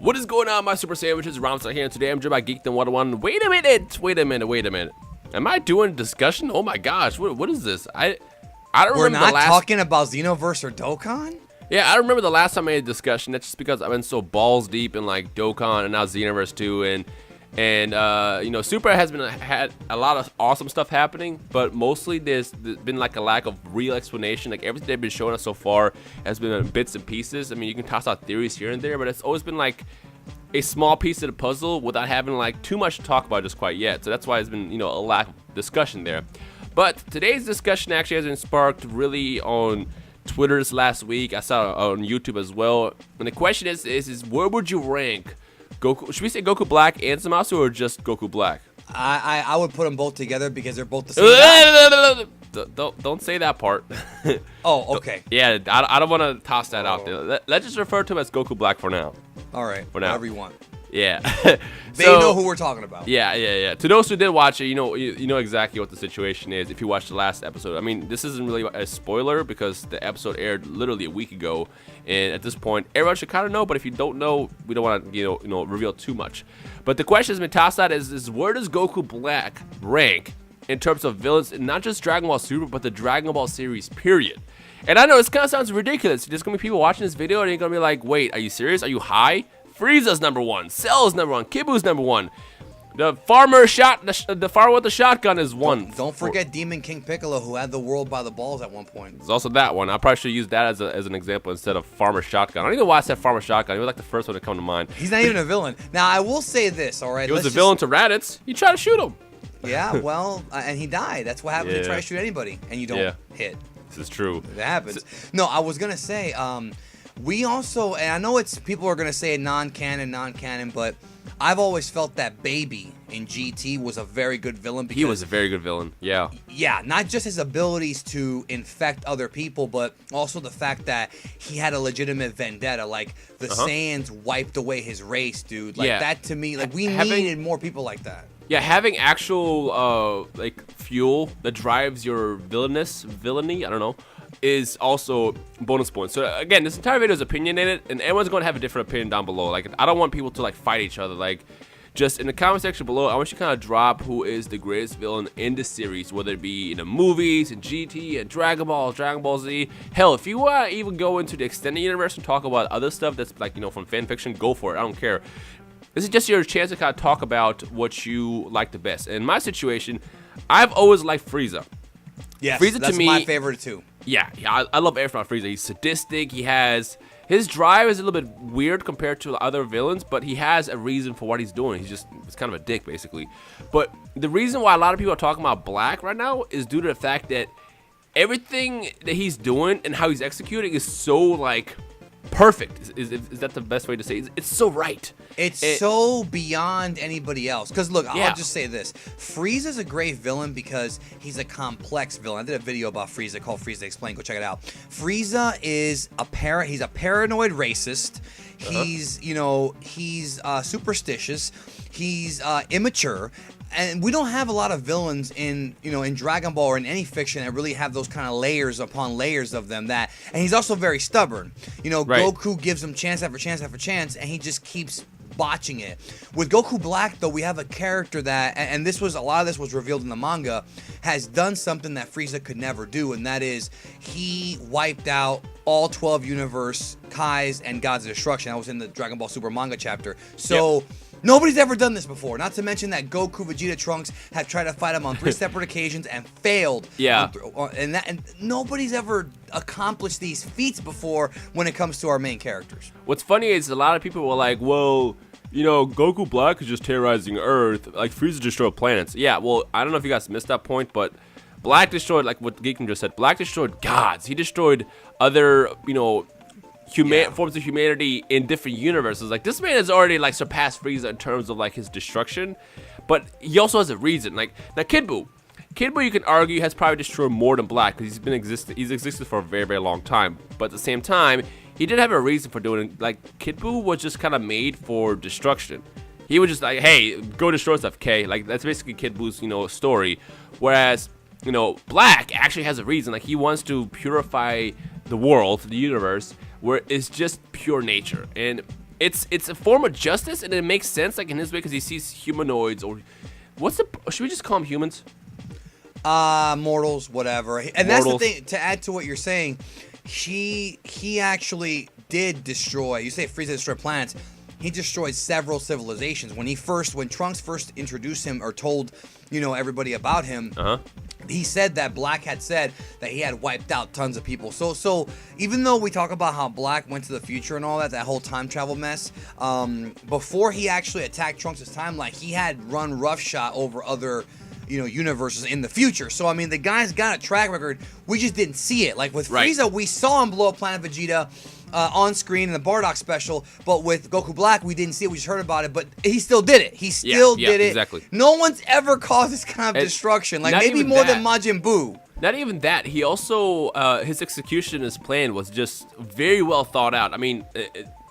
What is going on, my super sandwiches? Ramsar here, and today I'm joined by Geekdom 101. Wait a minute. Am I doing discussion? Oh my gosh, what is this? I don't We're remember not talking about Xenoverse or Dokkan? Yeah, I remember the last time I made a discussion. That's just because I've been so balls deep in like Dokkan and now Xenoverse 2 and Super has had a lot of awesome stuff happening, but mostly there's been like a lack of real explanation. Like everything they've been showing us so far has been in bits and pieces. I mean, you can toss out theories here and there, but it's always been like a small piece of the puzzle without having like too much to talk about just quite yet. So that's why it's been, a lack of discussion there. But today's discussion actually has been sparked really on Twitter this last week. I saw it on YouTube as well. And the question is where would you rank Goku? Should we say Goku Black and Zamasu or just Goku Black? I would put them both together because they're both the same guy. Don't say that part. Oh, okay. Yeah, I don't want to toss that out there. Let's just refer to him as Goku Black for now. All right, for now. whatever you want. Yeah. They know who we're talking about. Yeah. To those who did watch it, you know exactly what the situation is if you watched the last episode. I mean, this isn't really a spoiler because the episode aired literally a week ago, and at this point, everyone should kind of know. But if you don't know, we don't want to reveal too much. But the question has been tossed out is where does Goku Black rank in terms of villains, and not just Dragon Ball Super, but the Dragon Ball series, period. And I know it kind of sounds ridiculous. There's gonna be people watching this video and they're gonna be like, "Wait, are you serious? Are you high?" Frieza's number one, Cell's number one, Kibu's number one. The farmer with the shotgun is one. Don't forget Demon King Piccolo, who had the world by the balls at one point. There's also that one. I probably should use that as an example instead of Farmer Shotgun. I don't even know why I said Farmer Shotgun. It was like the first one to come to mind. He's not even a villain. Now, I will say this, all right? He was a villain to Raditz. You try to shoot him. Yeah, well, and he died. That's what happens when you try to shoot anybody, and you don't hit. This is true. That happens. No, I was going to say, we also, and I know people are going to say non-canon, but I've always felt that Baby in GT was a very good villain. Because he was a very good villain, yeah. Yeah, not just his abilities to infect other people, but also the fact that he had a legitimate vendetta. Like, the Saiyans wiped away his race, dude. Like, that to me, like, we needed more people like that. Yeah, having actual, fuel that drives your villainy, I don't know, is also bonus points. So again, this entire video is opinionated, and everyone's going to have a different opinion down below. Like, I don't want people to fight each other. Like, just in the comment section below, I want you to kind of drop who is the greatest villain in the series, whether it be in the movies, in GT, and Dragon Ball Z. Hell, if you want to even go into the extended universe and talk about other stuff that's from fan fiction, go for it. I don't care. This is just your chance to kind of talk about what you like the best. In my situation, I've always liked Frieza. Yes, Frieza that's to me, my favorite too. Yeah, I love everything about Frieza. He's sadistic. His drive is a little bit weird compared to other villains, but he has a reason for what he's doing. He's kind of a dick, basically. But the reason why a lot of people are talking about Black right now is due to the fact that everything that he's doing and how he's executing is so perfect. Is that the best way to say it? It's so right. It's so beyond anybody else. Because look, I'll just say this. Frieza's a great villain because he's a complex villain. I did a video about Frieza called Frieza Explained. Go check it out. Frieza is he's a paranoid racist. He's, he's superstitious. He's immature. And we don't have a lot of villains in Dragon Ball or in any fiction that really have those kind of layers upon layers of them. And he's also very stubborn. Goku gives him chance after chance after chance, and he just keeps botching it. With Goku Black, though, we have a character that, and a lot of this was revealed in the manga, has done something that Frieza could never do, and that is he wiped out all 12 universe Kais and Gods of Destruction. That was in the Dragon Ball Super manga chapter. So. Yep. Nobody's ever done this before. Not to mention that Goku, Vegeta, Trunks have tried to fight him on 3 separate occasions and failed. Yeah. And nobody's ever accomplished these feats before when it comes to our main characters. What's funny is a lot of people were like, well, Goku Black is just terrorizing Earth. Like, Frieza destroyed planets. Yeah, well, I don't know if you guys missed that point, but Black destroyed, like what Geekdom just said, Black destroyed gods. He destroyed other, forms of humanity in different universes. Like, this man has already surpassed Frieza in terms of his destruction, but he also has a reason. Now Kid Buu, you can argue has probably destroyed more than Black because he's existed for a very, very long time. But at the same time, he did have a reason for doing it. Kid Buu was just kind of made for destruction. He was just hey, go destroy stuff, okay? That's basically Kid Buu's story. Whereas Black actually has a reason. He wants to purify the world, the universe, where it's just pure nature. And it's a form of justice, and it makes sense like in his way because he sees humanoids or should we just call them humans? Mortals, whatever. And that's the thing. To add to what you're saying, he actually did destroy. You say Frieza destroyed planets. He destroyed several civilizations. When Trunks first introduced him or told, everybody about him, he said that Black had said that he had wiped out tons of people. So even though we talk about how Black went to the future and all that whole time travel mess, before he actually attacked Trunks' timeline, he had run roughshod over other universes in the future. So I mean, the guy's got a track record. We just didn't see it. Like with Frieza, we saw him blow up Planet Vegeta on screen in the Bardock special, but with Goku Black, we didn't see it. We just heard about it, but he still did it. He still did it. Exactly. No one's ever caused this kind of destruction. Like maybe more than Majin Buu. Not even that. He also his execution, his plan was just very well thought out. I mean,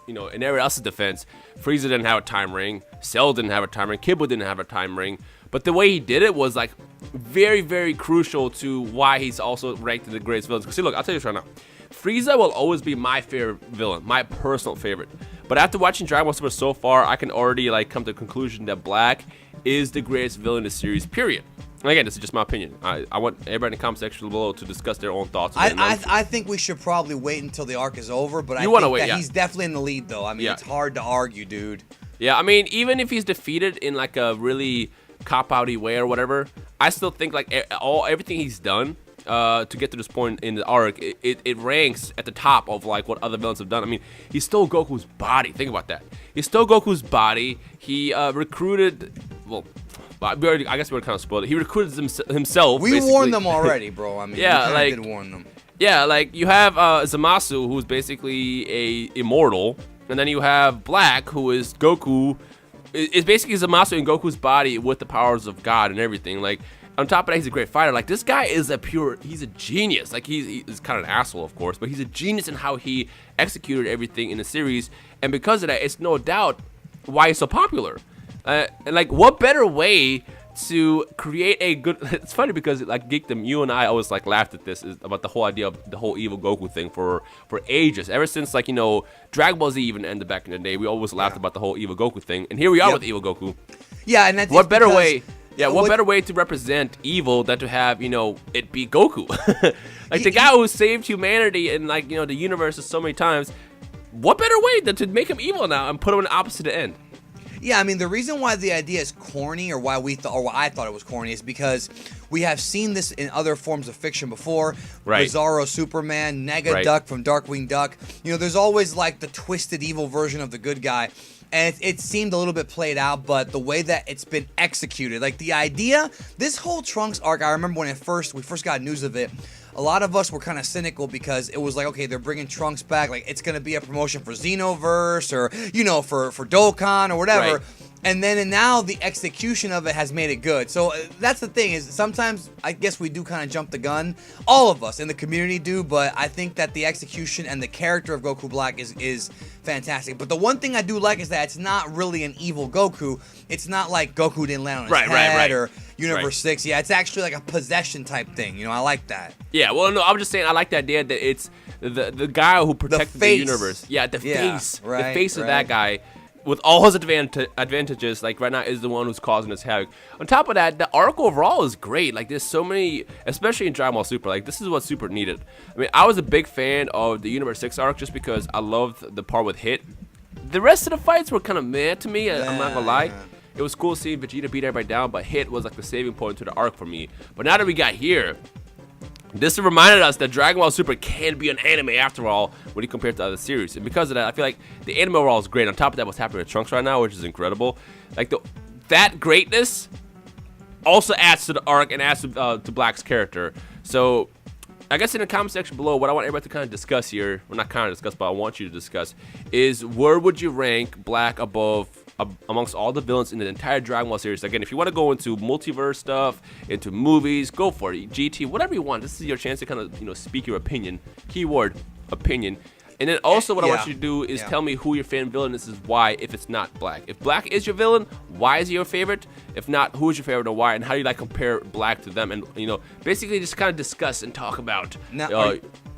in everyone else's defense, Frieza didn't have a time ring, Cell didn't have a time ring, Kibble didn't have a time ring. But the way he did it was like very, very crucial to why he's also ranked in the greatest villains. Because see, look, I'll tell you this right now. Frieza will always be my favorite villain, my personal favorite. But after watching Dragon Ball Super so far, I can already come to the conclusion that Black is the greatest villain in the series, period. And again, this is just my opinion. I want everybody in the comment section below to discuss their own thoughts. I think we should probably wait until the arc is over, but he's definitely in the lead, though. I mean, it's hard to argue, dude. Yeah, I mean, even if he's defeated in like a really cop-outy way or whatever, I still think everything he's done to get to this point in the arc, it ranks at the top of like what other villains have done. I mean, he stole Goku's body. Think about that. He stole Goku's body. He recruited. Well, I guess we already kind of spoiled it. He recruited himself. We basically. warned them already, bro. I mean, we did warn them. Yeah, like you have Zamasu, who's basically a immortal, and then you have Black, who is Goku. It's basically Zamasu in Goku's body with the powers of God and everything. Like, on top of that, he's a great fighter. Like, this guy is he's a genius. Like, he's kind of an asshole, of course, but he's a genius in how he executed everything in the series. And because of that, it's no doubt why he's so popular. And, like, what better way to create a good... It's funny because, like, Geekdom, you and I always, like, laughed at this, about the whole idea of the whole evil Goku thing for ages. Ever since, like, Dragon Ball Z even ended back in the day, we always laughed about the whole evil Goku thing. And here we are with evil Goku. Yeah, and that's... What better way... Yeah, what better way to represent evil than to have, it be Goku? Like, the guy who saved humanity and, like, the universe so many times, what better way than to make him evil now and put him on the opposite end? Yeah, I mean, the reason why the idea is corny, or why I thought it was corny, is because we have seen this in other forms of fiction before. Right. Bizarro Superman, Duck from Darkwing Duck. There's always, like, the twisted evil version of the good guy. And it seemed a little bit played out, but the way that it's been executed, like the idea, this whole Trunks arc, I remember when we first got news of it, a lot of us were kind of cynical because it was like, okay, they're bringing Trunks back, like it's going to be a promotion for Xenoverse or, for Dokkan or whatever. Right. And now the execution of it has made it good. So that's the thing, is sometimes I guess we do kind of jump the gun. All of us in the community do, but I think that the execution and the character of Goku Black is fantastic. But the one thing I do like is that it's not really an evil Goku. It's not like Goku didn't land on his head or Universe 6. Yeah, it's actually like a possession type thing. I like that. Yeah, well, no, I'm just saying I like the idea that it's the guy who protected the universe. Yeah, the face. The face of that guy. With all his advantages, like right now, is the one who's causing this havoc. On top of that, the arc overall is great. Like there's so many, especially in Dragon Ball Super. Like this is what Super needed. I mean, I was a big fan of the Universe 6 arc just because I loved the part with Hit. The rest of the fights were kind of meh to me. I'm not gonna lie. It was cool seeing Vegeta beat everybody down, but Hit was like the saving point to the arc for me. But now that we got here, this reminded us that Dragon Ball Super can be an anime after all when you compare it to other series. And because of that, I feel like the anime overall is great. On top of that, what's happening with Trunks right now, which is incredible. Like that greatness also adds to the arc and adds to Black's character. So I guess in the comment section below, what I want everybody to kind of discuss here, well not kind of discuss, but I want you to discuss, is where would you rank Black amongst all the villains in the entire Dragon Ball series? Again, if you want to go into multiverse stuff, into movies, go for it. GT, whatever you want. This is your chance to kind of speak your opinion. Keyword, opinion. And then also what I want you to do is tell me who your favorite villain is why, if it's not Black. If Black is your villain, why is he your favorite? If not, who is your favorite and why? And how do you compare Black to them? And basically just kind of discuss and talk about. Now,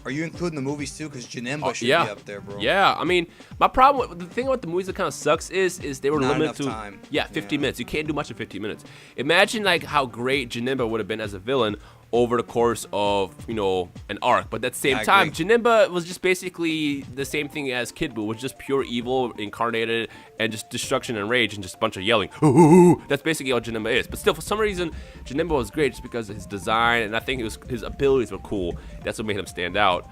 Are you including the movies too? Because Janemba should yeah. be up there, bro. Yeah, I mean, my problem, the thing about the movies that kind of sucks is they were Not limited enough to time. 50 minutes. You can't do much in 50 minutes. Imagine like how great Janemba would have been as a villain over the course of, you know, an arc. But at the same time, Janemba was just basically the same thing as Kid Buu, was just pure evil incarnated and just destruction and rage and just a bunch of yelling. Ooh, that's basically all Janemba is. But still, for some reason, Janemba was great just because of his design, and I think his abilities were cool. That's what made him stand out.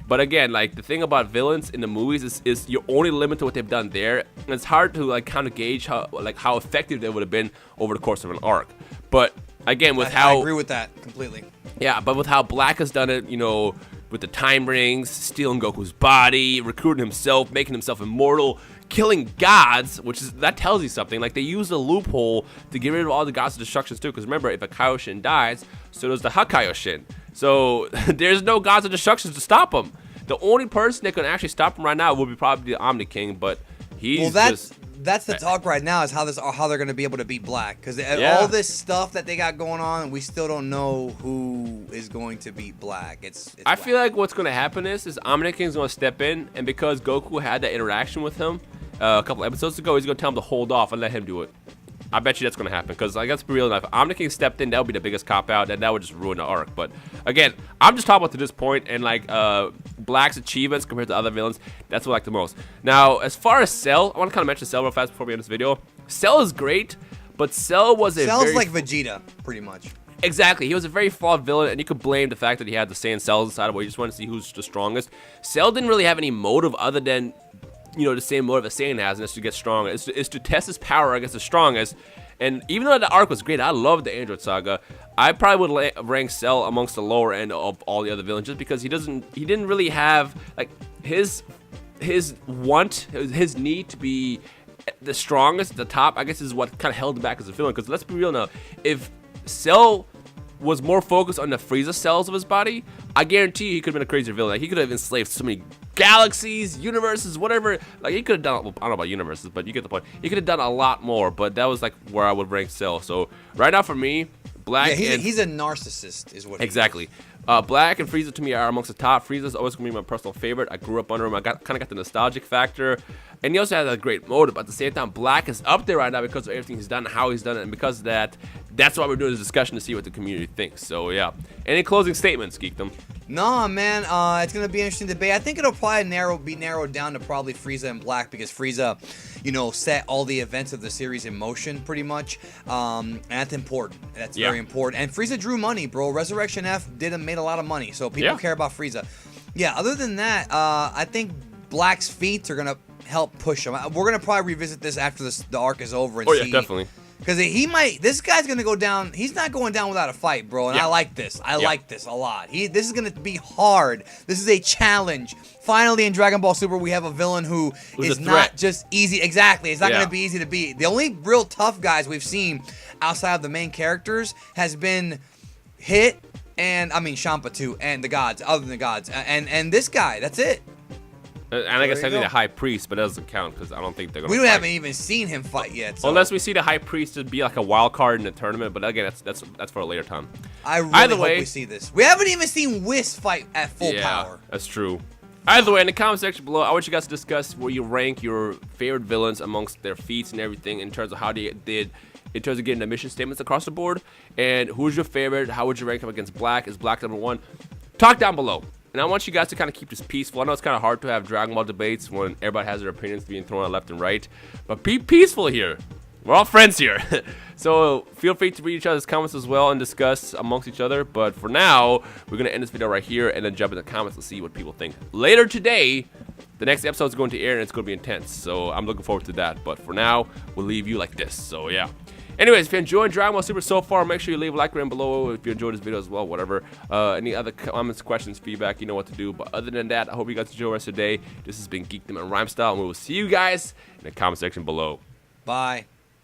But again, like, the thing about villains in the movies is you're only limited to what they've done there, and it's hard to like kind of gauge how effective they would have been over the course of an arc. But again, with I agree with that completely. Yeah, but with how Black has done it, you know, with the time rings, stealing Goku's body, recruiting himself, making himself immortal, killing gods, that tells you something. Like, they used a loophole to get rid of all the gods of destructions too. Because remember, if a Kaioshin dies, so does the Hakaioshin. So there's no gods of destructions to stop him. The only person that can actually stop him right now would be probably the Omni King, but he's that's the talk right now, is how they're going to be able to beat Black, because all this stuff that they got going on, we still don't know who is going to beat Black. I feel like what's going to happen is Omni King's going to step in, and because Goku had that interaction with him a couple episodes ago, he's going to tell him to hold off and let him do it. I bet you that's going to happen, because I guess for real enough, Omni King stepped in, that would be the biggest cop-out, and that would just ruin the arc. But again, I'm just talking about to this point, and like Black's achievements compared to other villains, that's what I like the most. Now, as far as Cell, I want to kind of mention Cell real fast before we end this video. Cell is great, but Cell's like Vegeta, pretty much. Exactly. He was a very flawed villain, and you could blame the fact that he had the Saiyan cells inside of where you just want to see who's the strongest. Cell didn't really have any motive other than, you know, the same motive a Saiyan has, and it's to get stronger. It's to test his power against the strongest. And even though the arc was great, I loved the Android Saga, I probably would rank Cell amongst the lower end of all the other villains, just because he didn't really have, like, his need to be the strongest at the top, I guess, is what kind of held him back as a villain. Because let's be real now, if Cell was more focused on the Frieza cells of his body, I guarantee you he could have been a crazier villain. Like, he could have enslaved so many galaxies, universes, whatever. Like, he could have done, well, I don't know about universes, but you get the point. He could have done a lot more, but that was like where I would rank Cell. So right now for me, Black, he's a narcissist, is what. Exactly. Black and Frieza to me are amongst the top. Frieza's always gonna be my personal favorite. I grew up under him. I kind of got the nostalgic factor, and he also has a great motive. But at the same time, Black is up there right now because of everything he's done, and how he's done it, and because of that, that's why we're doing this discussion, to see what the community thinks. So yeah. Any closing statements, Geekdom? No, man. It's gonna be an interesting debate. I think it'll probably be narrowed down to probably Frieza and Black, because Frieza, you know, set all the events of the series in motion pretty much, and that's important. That's very important. And Frieza drew money, bro. Resurrection F made a lot of money, so people care about Frieza. Yeah. Other than that, I think Black's feats are gonna help push him. We're gonna probably revisit this after the arc is over and see. Oh yeah, definitely. Because this guy's going to go down. He's not going down without a fight, bro. And I like this. I like this a lot. This is going to be hard. This is a challenge. Finally, in Dragon Ball Super, we have a villain who is not just easy. Exactly. It's not going to be easy to beat. The only real tough guys we've seen outside of the main characters has been Hit and, Champa too, and the gods, other than the gods. And this guy, that's it. And I guess having the High Priest, but that doesn't count because I don't think they're going to. We haven't even seen him fight yet. So. Unless we see the High Priest to be like a wild card in the tournament, but again, that's for a later time. I really hope we see this. We haven't even seen Whis fight at full power. That's true. Either way, in the comment section below, I want you guys to discuss where you rank your favorite villains amongst their feats and everything in terms of how they did in terms of getting the mission statements across the board. And who's your favorite? How would you rank them against Black? Is Black #1? Talk down below. And I want you guys to kind of keep this peaceful. I know it's kind of hard to have Dragon Ball debates when everybody has their opinions being thrown out left and right. But be peaceful here. We're all friends here. So feel free to read each other's comments as well and discuss amongst each other. But for now, we're going to end this video right here and then jump in the comments to see what people think. Later today, the next episode is going to air and it's going to be intense. So I'm looking forward to that. But for now, we'll leave you like this. So yeah. Anyways, if you enjoyed Dragon Ball Super so far, make sure you leave a like down below if you enjoyed this video as well, whatever. Any other comments, questions, feedback, you know what to do. But other than that, I hope you guys enjoy the rest of the day. This has been Geekdom and Rhyme Style, and we will see you guys in the comment section below. Bye.